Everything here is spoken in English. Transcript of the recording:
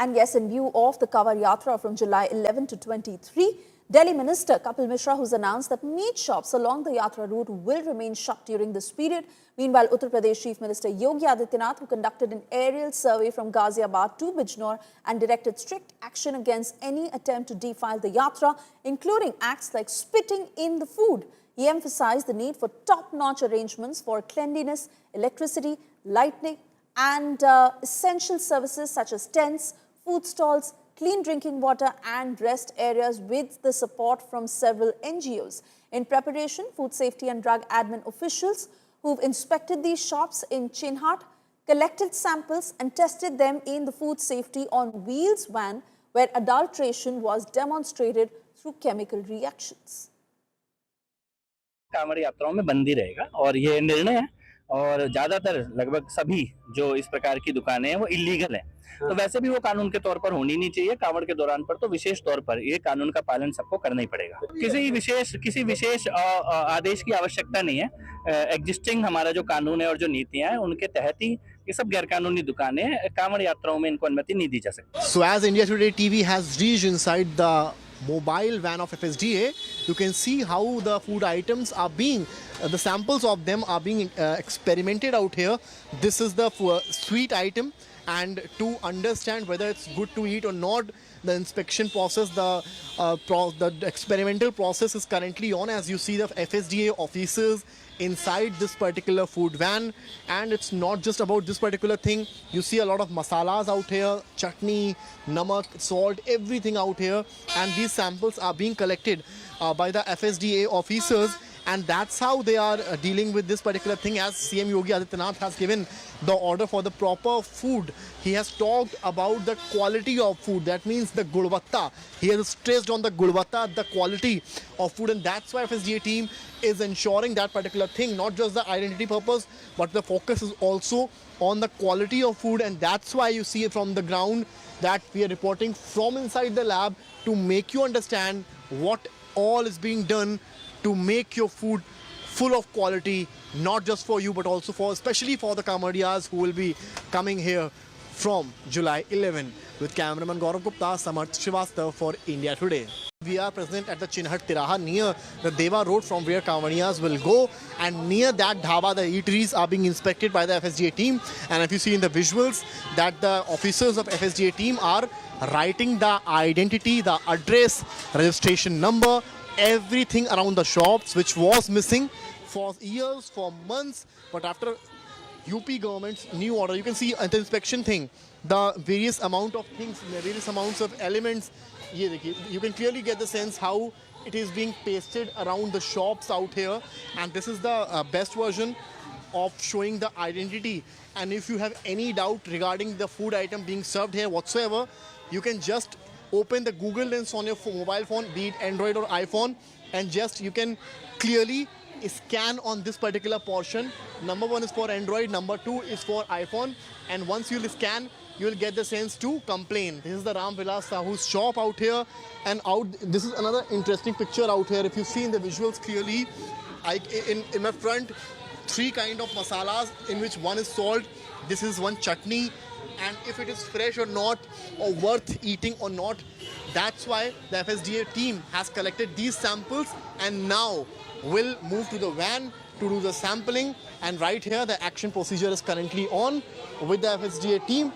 And yes, in view of the Kawar Yatra from July 11 to 23, Delhi Minister Kapil Mishra has announced that meat shops along the Yatra route will remain shut during this period. Meanwhile, Uttar Pradesh Chief Minister Yogi Adityanath, who conducted an aerial survey from Ghaziabad to Bijnor and directed strict action against any attempt to defile the Yatra, including acts like spitting in the food. He emphasized the need for top-notch arrangements for cleanliness, electricity, lighting, and essential services such as tents, food stalls, clean drinking water and rest areas with the support from several NGOs. In preparation, Food Safety and Drug Admin officials who've inspected these shops in Chinhat collected samples and tested them in the Food Safety on Wheels van, where adulteration was demonstrated through chemical reactions. Kanwar यात्राओं में बंदी रहेगा और ये निर्णय है और ज्यादातर लगभग सभी जो इस प्रकार की दुकानें हैं वो इलीगल हैं। तो वैसे भी वो कानून के तौर पर होनी नहीं चाहिए। कांवड़ के दौरान पर तो विशेष तौर पर ये कानून का पालन सबको करना ही पड़ेगा। किसी विशेष आदेश की आवश्यकता नहीं है। एग्जिस्टिंग हमारा जो कानून है और जो नीतियां हैं उनके तहत ही ये सब गैरकानूनी दुकानें कांवड़ यात्राओं में इनको अनुमति नहीं दी जा सकती। So as India Today TV has reached inside the mobile van of FSDA, you can see how the food items are being, the samples of them are being experimented out here. This is the sweet item, and to understand whether it's good to eat or not, the inspection process, the experimental process is currently on. As you see the FSDA officers inside this particular food van, and it's not just about this particular thing. You see a lot of masalas out here, chutney, namak, salt, everything out here, and these samples are being collected by the FSDA officers, and that's how they are dealing with this particular thing. As CM Yogi Adityanath has given the order for the proper food, he has talked about the quality of food. That means the gulvatta. He has stressed on the gulvatta, the quality of food, and that's why FSDA team is ensuring that particular thing, not just the identity purpose, but the focus is also on the quality of food. And that's why you see it from the ground that we are reporting from inside the lab to make you understand what all is being done to make your food full of quality, not just for you, but also for, especially for the Kamadiyas who will be coming here from July 11. With cameraman Gaurav Gupta, Samarth Srivastava for India Today. We are present at the Chinhat Tiraha near the Deva Road from where Kamadiyas will go, and near that dhaba the eateries are being inspected by the FSDA team. And if you see in the visuals that the officers of FSDA team are writing the identity, the address, registration number, everything around the shops, which was missing for years, for months. But after UP government's new order, you can see at the inspection thing, the various amount of things, various amounts of elements. You can clearly get the sense how it is being pasted around the shops out here, and this is the best version of showing the identity. And if you have any doubt regarding the food item being served here whatsoever, you can just open the Google Lens on your mobile phone, be it Android or iPhone, and just you can clearly scan on this particular portion. Number 1 is for Android, number 2 is for iPhone, and once you scan, you will get the sense to complain. This is the Ram Vilas Sahu's shop out here, and this is another interesting picture out here. If you see in the visuals clearly, in my front, 3 kind of masalas, in which one is salt, this is one chutney, and if it is fresh or not, or worth eating or not, that's why the FSDA team has collected these samples and now will move to the van to do the sampling. And right here, the action procedure is currently on with the FSDA team.